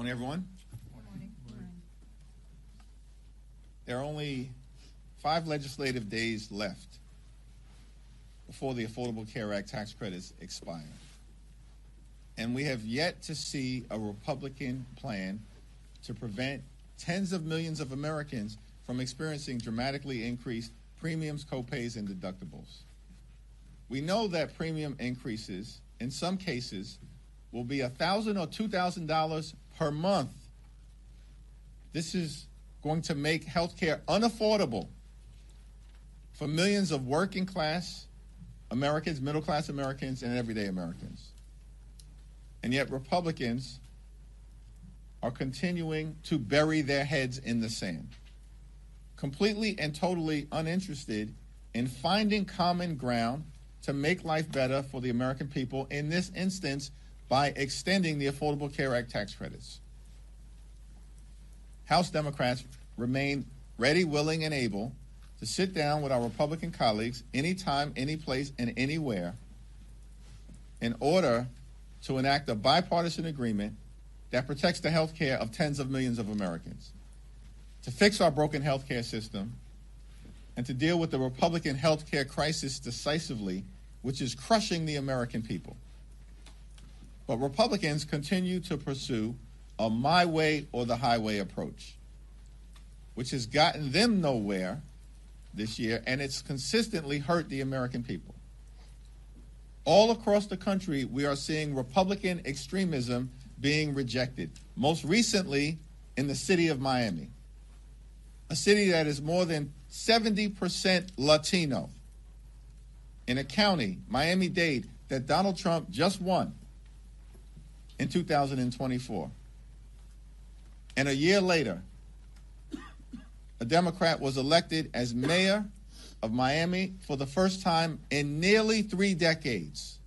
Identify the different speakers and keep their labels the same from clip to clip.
Speaker 1: morning, everyone.
Speaker 2: Good morning.
Speaker 1: There are only 5 legislative days left before the Affordable Care Act tax credits expire. And we have yet to see a Republican plan to prevent tens of millions of Americans from experiencing dramatically increased premiums, copays, and deductibles. We know that premium increases, in some cases, will be $1,000 or $2,000 per month. This is going to make health care unaffordable for millions of working class Americans, middle class Americans, and everyday Americans. And yet Republicans are continuing to bury their heads in the sand, completely and totally uninterested in finding common ground to make life better for the American people, in this instance, by extending the Affordable Care Act tax credits. House Democrats remain ready, willing, and able to sit down with our Republican colleagues anytime, any place, and anywhere in order to enact a bipartisan agreement that protects the health care of tens of millions of Americans, to fix our broken health care system, and to deal with the Republican health care crisis decisively, which is crushing the American people. But Republicans continue to pursue a my way or the highway approach, which has gotten them nowhere this year, and it's consistently hurt the American people. All across the country, we are seeing Republican extremism being rejected, most recently in the city of Miami, a city that is more than 70% Latino, in a county, Miami-Dade, that Donald Trump just won in 2024. And a year later, a Democrat was elected as mayor of Miami for the first time in nearly 3 decades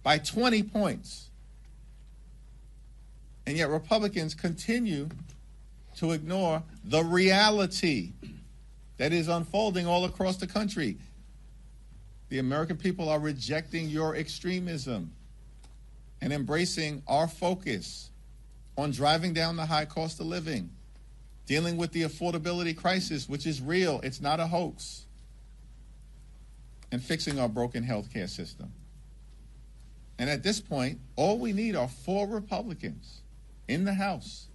Speaker 1: by 20 points. And yet Republicans continue to ignore the reality that is unfolding all across the country. The American people are rejecting your extremism and embracing our focus on driving down the high cost of living, dealing with the affordability crisis, which is real, it's not a hoax, and fixing our broken health care system. And at this point, all we need are 4 Republicans in the House.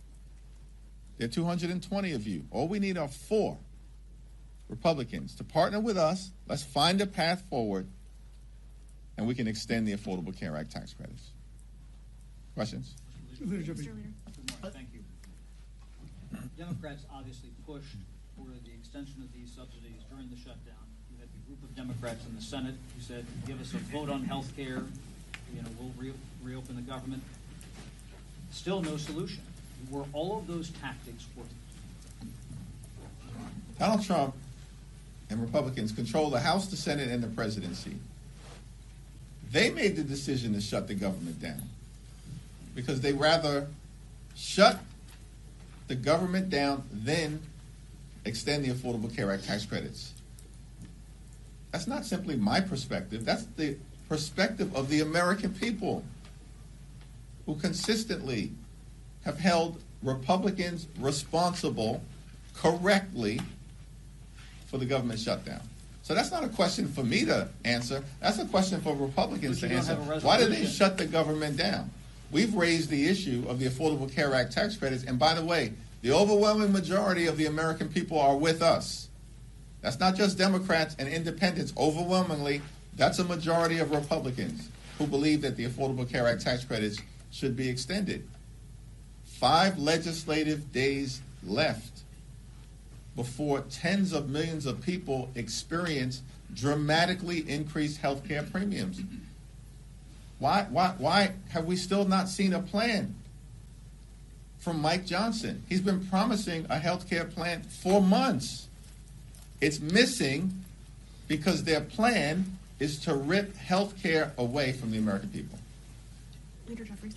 Speaker 1: There are 220 of you. All we need are 4 Republicans to partner with us. Let's find a path forward, and we can extend the Affordable Care Act tax credits. Questions?
Speaker 2: Mr. Leader.
Speaker 3: Good morning, thank you. Democrats obviously pushed for the extension of these subsidies during the shutdown. You had a group of Democrats in the Senate who said, give us a vote on health care, we'll reopen the government. Still no solution. Were all of those tactics working?
Speaker 1: Donald Trump and Republicans control the House, the Senate, and the presidency. They made the decision to shut the government down because they rather shut the government down than extend the Affordable Care Act tax credits. That's not simply my perspective. That's the perspective of the American people, who consistently have held Republicans responsible correctly for the government shutdown. So that's not a question for me to answer. That's a question for Republicans to answer. Why did they shut the government down? We've raised the issue of the Affordable Care Act tax credits, and by the way, the overwhelming majority of the American people are with us. That's not just Democrats and independents. Overwhelmingly, that's a majority of Republicans who believe that the Affordable Care Act tax credits should be extended. 5 legislative days left before tens of millions of people experience dramatically increased health care premiums. Why have we still not seen a plan from Mike Johnson? He's been promising a health care plan for months. It's missing because their plan is to rip health care away from the American people.
Speaker 2: Leader Jeffries.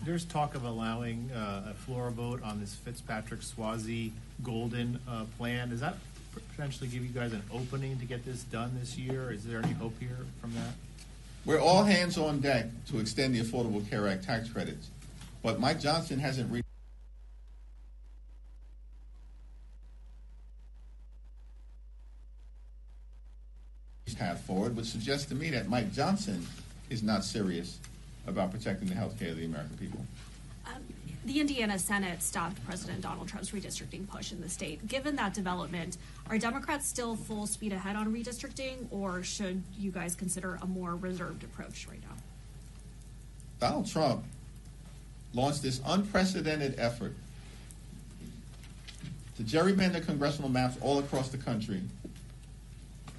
Speaker 4: There's talk of allowing a floor vote on this Fitzpatrick-Swazi Golden plan. Does that potentially give you guys an opening to get this done this year? Is there any hope here from that?
Speaker 1: We're all hands on deck to extend the Affordable Care Act tax credits, but Mike Johnson hasn't reached path forward, which suggests to me that Mike Johnson is not serious about protecting the health care of the American people.
Speaker 2: The Indiana Senate stopped President Donald Trump's redistricting push in the state. Given that development, are Democrats still full speed ahead on redistricting, or should you guys consider a more reserved approach right now?
Speaker 1: Donald Trump launched this unprecedented effort to gerrymander congressional maps all across the country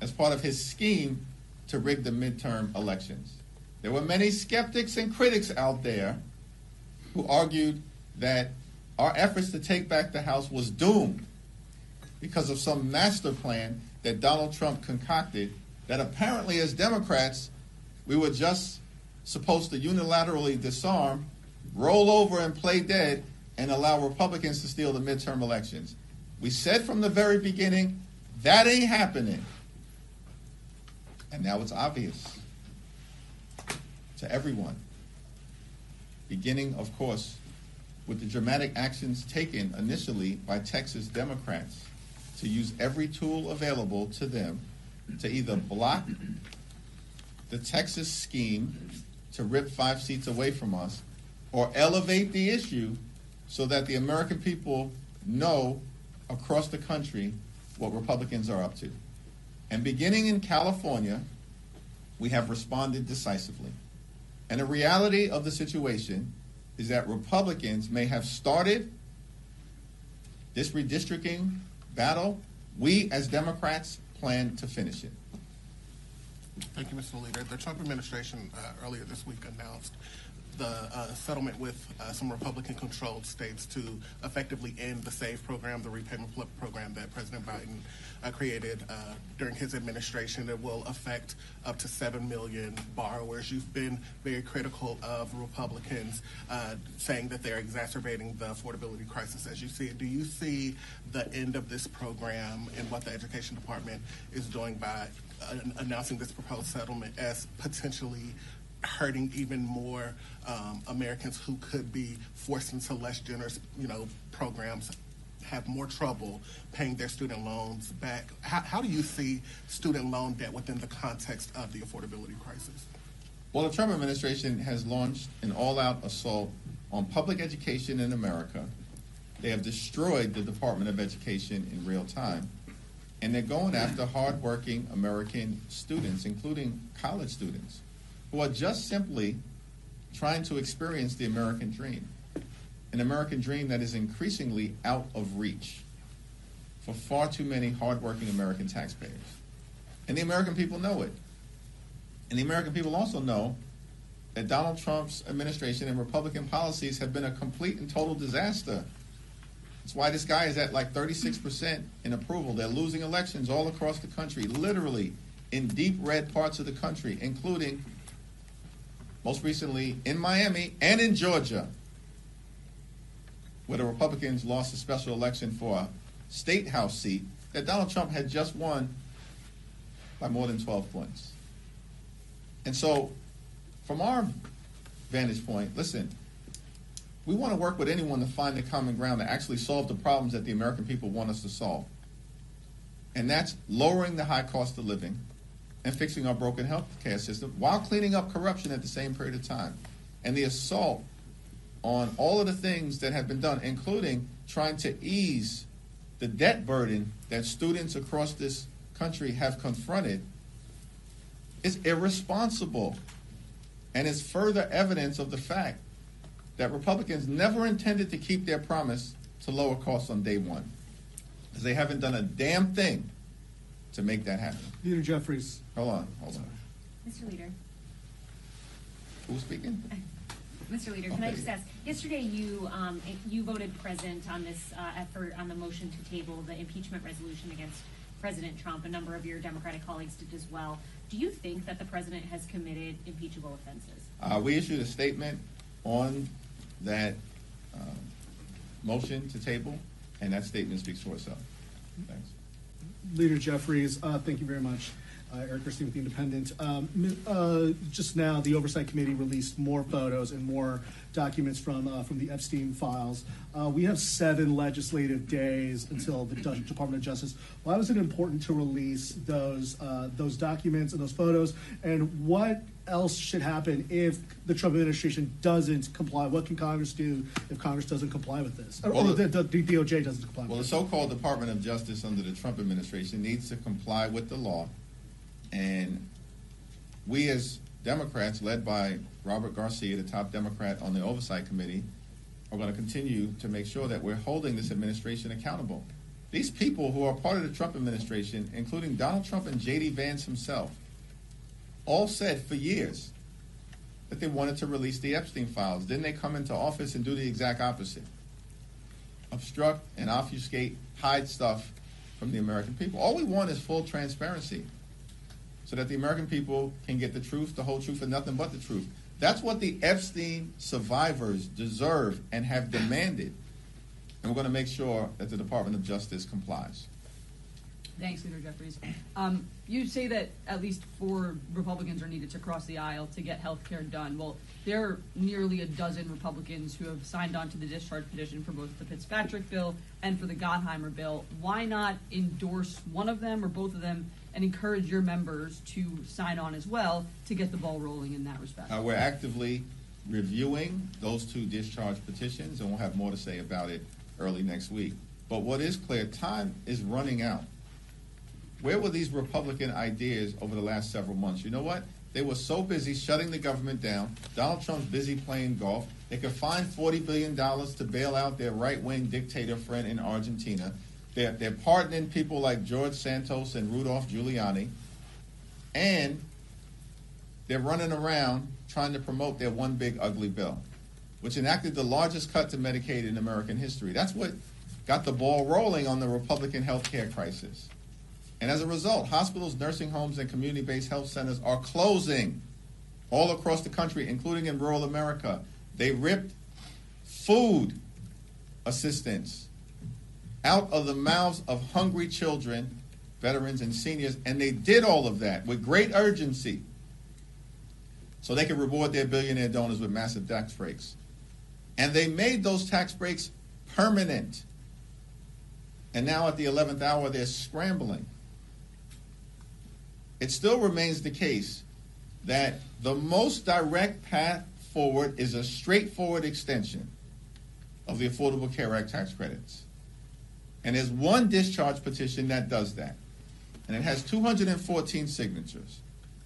Speaker 1: as part of his scheme to rig the midterm elections. There were many skeptics and critics out there who argued that our efforts to take back the House was doomed because of some master plan that Donald Trump concocted that apparently as Democrats we were just supposed to unilaterally disarm, roll over and play dead, and allow Republicans to steal the midterm elections. We said from the very beginning, that ain't happening. And now it's obvious to everyone. Beginning, of course, with the dramatic actions taken initially by Texas Democrats to use every tool available to them to either block the Texas scheme to rip 5 seats away from us or elevate the issue so that the American people know across the country what Republicans are up to. And beginning in California, we have responded decisively. And the reality of the situation is that Republicans may have started this redistricting battle. We, as Democrats, plan to finish it.
Speaker 5: Thank you, Mr. Leader. The Trump administration earlier this week announced the settlement with some Republican-controlled states to effectively end the SAVE program, the repayment program that President Biden created during his administration. It will affect up to 7 million borrowers. You've been very critical of Republicans, saying that they're exacerbating the affordability crisis as you see it. Do you see the end of this program and what the Education Department is doing by announcing this proposed settlement as potentially hurting even more Americans who could be forced into less generous, programs, have more trouble paying their student loans back? How do you see student loan debt within the context of the affordability crisis?
Speaker 1: Well, the Trump administration has launched an all-out assault on public education in America. They have destroyed the Department of Education in real time, and they're going after hardworking American students, including college students, who are just simply trying to experience the American dream, an American dream that is increasingly out of reach for far too many hardworking American taxpayers. And the American people know it. And the American people also know that Donald Trump's administration and Republican policies have been a complete and total disaster. That's why this guy is at like 36% in approval. They're losing elections all across the country, literally in deep red parts of the country, including most recently in Miami and in Georgia, where the Republicans lost a special election for a state house seat that Donald Trump had just won by more than 12 points. And so, from our vantage point, listen, we want to work with anyone to find the common ground to actually solve the problems that the American people want us to solve. And that's lowering the high cost of living and fixing our broken health care system while cleaning up corruption at the same period of time. And the assault on all of the things that have been done, including trying to ease the debt burden that students across this country have confronted, is irresponsible and is further evidence of the fact that Republicans never intended to keep their promise to lower costs on day one, because they haven't done a damn thing to make that happen.
Speaker 6: Leader Jeffries.
Speaker 1: Hold on.
Speaker 7: Mr. Leader.
Speaker 1: Who's speaking?
Speaker 7: Mr. Leader, can I just ask, yesterday you voted present on this effort on the motion to table the impeachment resolution against President Trump. A number of your Democratic colleagues did as well. Do you think that the president has committed impeachable offenses?
Speaker 1: We issued a statement on that motion to table, and that statement speaks for itself. Thanks.
Speaker 6: Leader Jeffries, thank you very much. Eric Gerstein with The Independent. Just now, the Oversight Committee released more photos and more documents from the Epstein files. We have 7 legislative days until the Department of Justice. Why was it important to release those documents and those photos? And what else should happen if the Trump administration doesn't comply? What can Congress do if Congress doesn't comply with this? Or the DOJ doesn't comply with this?
Speaker 1: Well, the so-called Department of Justice under the Trump administration needs to comply with the law. And we as Democrats, led by Robert Garcia, the top Democrat on the Oversight Committee, are going to continue to make sure that we're holding this administration accountable. These people who are part of the Trump administration, including Donald Trump and J.D. Vance himself, all said for years that they wanted to release the Epstein files. Then they come into office and do the exact opposite. Obstruct and obfuscate, hide stuff from the American people. All we want is full transparency so that the American people can get the truth, the whole truth, and nothing but the truth. That's what the Epstein survivors deserve and have demanded. And we're going to make sure that the Department of Justice complies.
Speaker 8: Thanks, Leader Jeffries. You say that at least 4 Republicans are needed to cross the aisle to get health care done. Well, there are nearly a dozen Republicans who have signed on to the discharge petition for both the Fitzpatrick bill and for the Gottheimer bill. Why not endorse one of them or both of them and encourage your members to sign on as well to get the ball rolling in that respect?
Speaker 1: We're actively reviewing those 2 discharge petitions, and we'll have more to say about it early next week. But what is clear, time is running out. Where were these Republican ideas over the last several months? You know what? They were so busy shutting the government down. Donald Trump's busy playing golf. They could find $40 billion to bail out their right-wing dictator friend in Argentina. They're pardoning people like George Santos and Rudolph Giuliani. And they're running around trying to promote their one big ugly bill, which enacted the largest cut to Medicaid in American history. That's what got the ball rolling on the Republican health care crisis. And as a result, hospitals, nursing homes, and community-based health centers are closing all across the country, including in rural America. They ripped food assistance out of the mouths of hungry children, veterans, and seniors, and they did all of that with great urgency so they could reward their billionaire donors with massive tax breaks. And they made those tax breaks permanent. And now at the 11th hour, they're scrambling. It still remains the case that the most direct path forward is a straightforward extension of the Affordable Care Act tax credits. And there's one discharge petition that does that. And it has 214 signatures.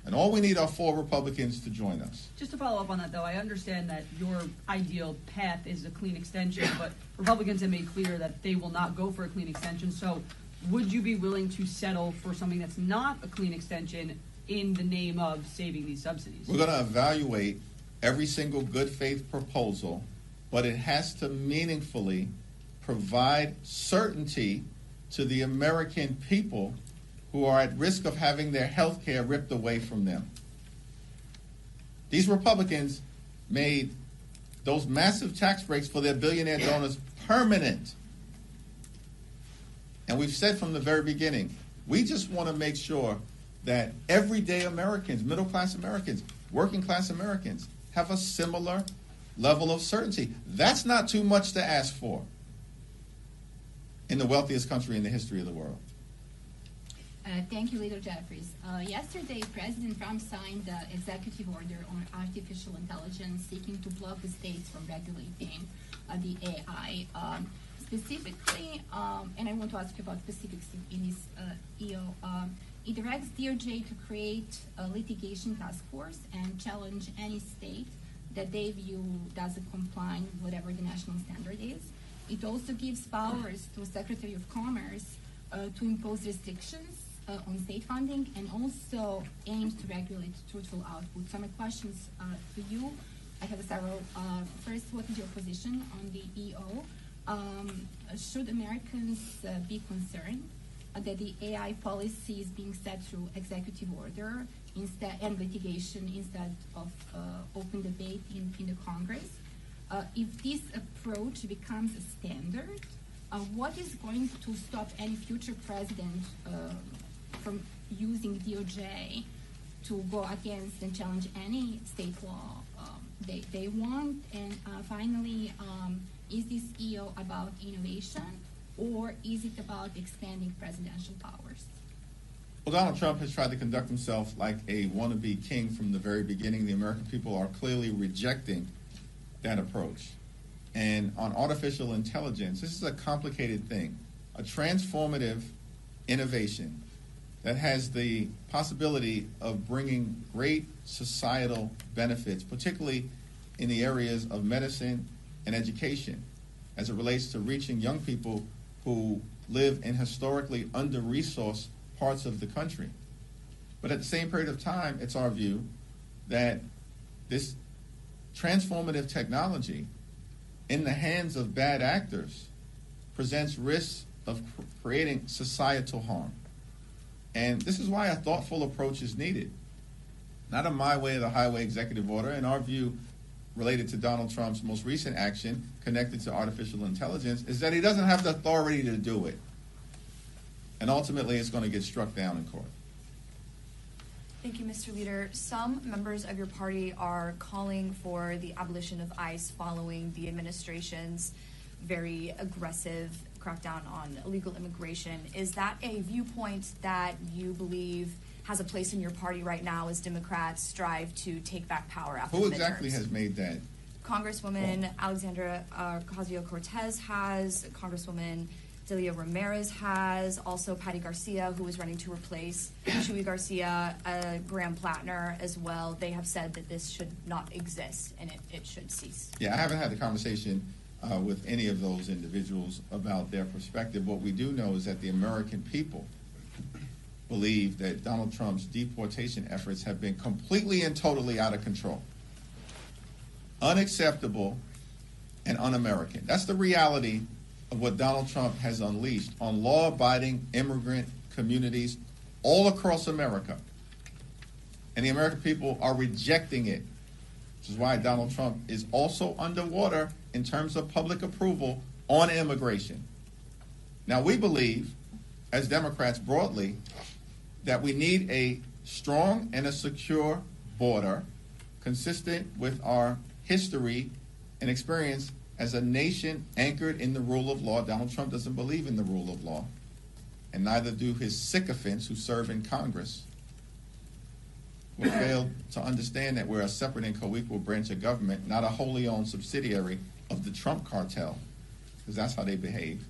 Speaker 1: And all we need are 4 Republicans to join us.
Speaker 8: Just to follow up on that, though, I understand that your ideal path is a clean extension, but Republicans have made clear that they will not go for a clean extension. So would you be willing to settle for something that's not a clean extension in the name of saving these subsidies?
Speaker 1: We're going to evaluate every single good faith proposal, but it has to meaningfully provide certainty to the American people who are at risk of having their health care ripped away from them. These Republicans made those massive tax breaks for their billionaire donors permanent. And we've said from the very beginning, we just want to make sure that everyday Americans, middle-class Americans, working-class Americans have a similar level of certainty. That's not too much to ask for in the wealthiest country in the history of the world.
Speaker 9: Thank you, Leader Jeffries. Yesterday, President Trump signed the executive order on artificial intelligence seeking to block the states from regulating the AI. Specifically, and I want to ask you about specifics in this EO, it directs DOJ to create a litigation task force and challenge any state that they view doesn't comply with whatever the national standard is. It also gives powers to Secretary of Commerce to impose restrictions on state funding and also aims to regulate truthful output. So my questions to you, I have several. First, what is your position on the EO? Should Americans be concerned that the AI policy is being set through executive order instead and litigation instead of open debate in the Congress? If this approach becomes a standard, what is going to stop any future president from using DOJ to go against and challenge any state law they want? And finally, is this EO about innovation, or is it about expanding presidential powers?
Speaker 1: Well, Donald Trump has tried to conduct himself like a wannabe king from the very beginning. The American people are clearly rejecting that approach. And on artificial intelligence, this is a complicated thing, a transformative innovation that has the possibility of bringing great societal benefits, particularly in the areas of medicine and education, as it relates to reaching young people who live in historically under-resourced parts of the country. But at the same period of time, it's our view that this transformative technology in the hands of bad actors presents risks of creating societal harm. And this is why a thoughtful approach is needed. Not a my way or the highway executive order. In our view, related to Donald Trump's most recent action connected to artificial intelligence, is that he doesn't have the authority to do it. And ultimately, it's going to get struck down in court.
Speaker 10: Thank you, Mr. Leader. Some members of your party are calling for the abolition of ICE following the administration's very aggressive crackdown on illegal immigration. Is that a viewpoint that you believe has a place in your party right now as Democrats strive to take back power after the midterms?
Speaker 1: Who exactly has made that?
Speaker 10: Congresswoman Alexandra Ocasio-Cortez has, Congresswoman Delia Ramirez has, also Patty Garcia, who is running to replace Chuy Garcia, Graham Plattner as well. They have said that this should not exist and it should cease.
Speaker 1: Yeah, I haven't had the conversation with any of those individuals about their perspective. What we do know is that the American people believe that Donald Trump's deportation efforts have been completely and totally out of control, unacceptable, and un-American. That's the reality of what Donald Trump has unleashed on law-abiding immigrant communities all across America. And the American people are rejecting it, which is why Donald Trump is also underwater in terms of public approval on immigration. Now, we believe, as Democrats broadly, that we need a strong and a secure border consistent with our history and experience as a nation anchored in the rule of law. Donald Trump doesn't believe in the rule of law, and neither do his sycophants who serve in Congress, who failed to understand that we're a separate and co-equal branch of government, not a wholly owned subsidiary of the Trump cartel, because that's how they behave.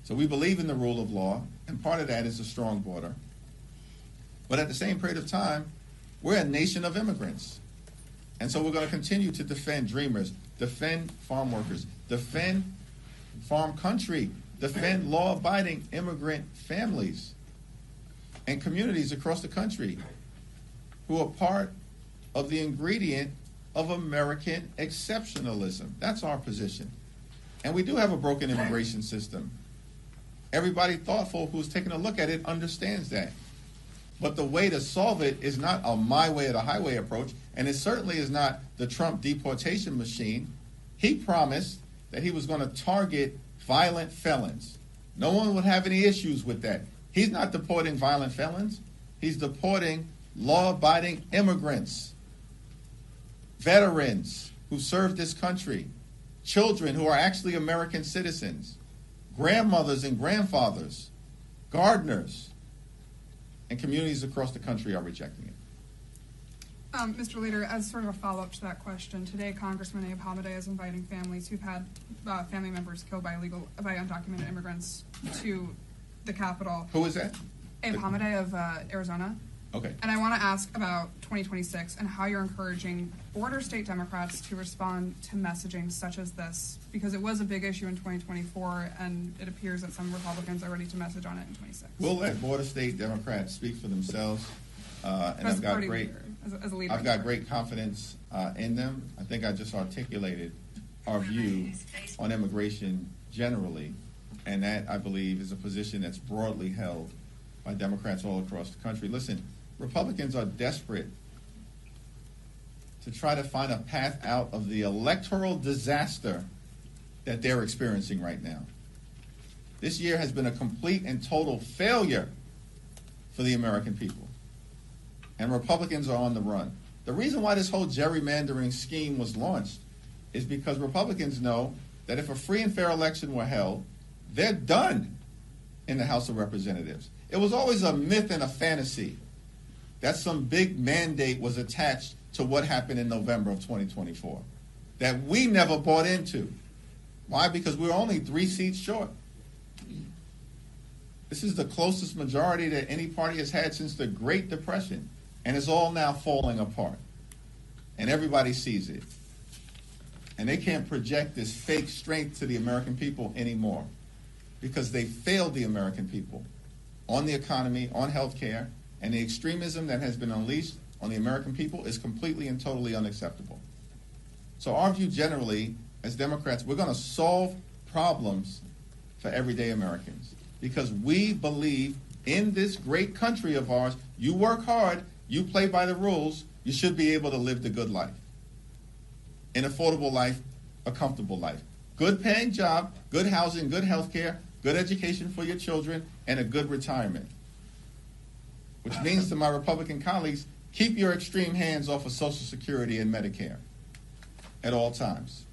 Speaker 1: So we believe in the rule of law, and part of that is a strong border. But at the same period of time, we're a nation of immigrants. And so we're going to continue to defend dreamers, defend farm workers, defend farm country, defend law-abiding immigrant families and communities across the country who are part of the ingredient of American exceptionalism. That's our position. And we do have a broken immigration system. Everybody thoughtful who's taken a look at it understands that. But the way to solve it is not a my way or the highway approach, and it certainly is not the Trump deportation machine. He promised that he was going to target violent felons. No one would have any issues with that. He's not deporting violent felons. He's deporting law-abiding immigrants, veterans who served this country, children who are actually American citizens, grandmothers and grandfathers, gardeners, and communities across the country are rejecting it.
Speaker 11: Mr. Leader, as sort of a follow-up to that question, today Congressman Abe Hamadeh is inviting families who've had family members killed by undocumented immigrants to the Capitol.
Speaker 1: Who is that?
Speaker 11: Abe Hamadeh of Arizona.
Speaker 1: Okay.
Speaker 11: And I want to ask about 2026 and how you're encouraging border state Democrats to respond to messaging such as this, because it was a big issue in 2024, and it appears that some Republicans are ready to message on it in 26.
Speaker 1: We'll let border state Democrats speak for themselves, and I've got great confidence in them. I think I just articulated our view on immigration generally, and that, I believe, is a position that's broadly held by Democrats all across the country. Listen, Republicans are desperate to try to find a path out of the electoral disaster that they're experiencing right now. This year has been a complete and total failure for the American people. And Republicans are on the run. The reason why this whole gerrymandering scheme was launched is because Republicans know that if a free and fair election were held, they're done in the House of Representatives. It was always a myth and a fantasy that some big mandate was attached to what happened in November of 2024 that we never bought into. Why? Because we were only 3 seats short. This is the closest majority that any party has had since the Great Depression, and it's all now falling apart. And everybody sees it. And they can't project this fake strength to the American people anymore because they failed the American people on the economy, on health care, and the extremism that has been unleashed on the American people is completely and totally unacceptable. So our view generally, as Democrats, we're going to solve problems for everyday Americans because we believe in this great country of ours. You work hard, you play by the rules, you should be able to live the good life. An affordable life, a comfortable life. Good paying job, good housing, good health care, good education for your children, and a good retirement. Which means to my Republican colleagues, keep your extreme hands off of Social Security and Medicare at all times.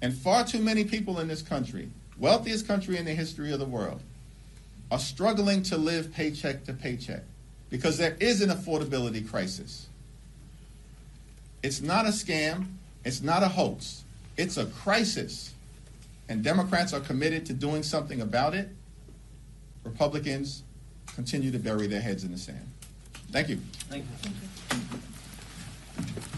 Speaker 1: And far too many people in this country, wealthiest country in the history of the world, are struggling to live paycheck to paycheck because there is an affordability crisis. It's not a scam. It's not a hoax. It's a crisis. And Democrats are committed to doing something about it. Republicans continue to bury their heads in the sand. Thank you.
Speaker 3: Thank you.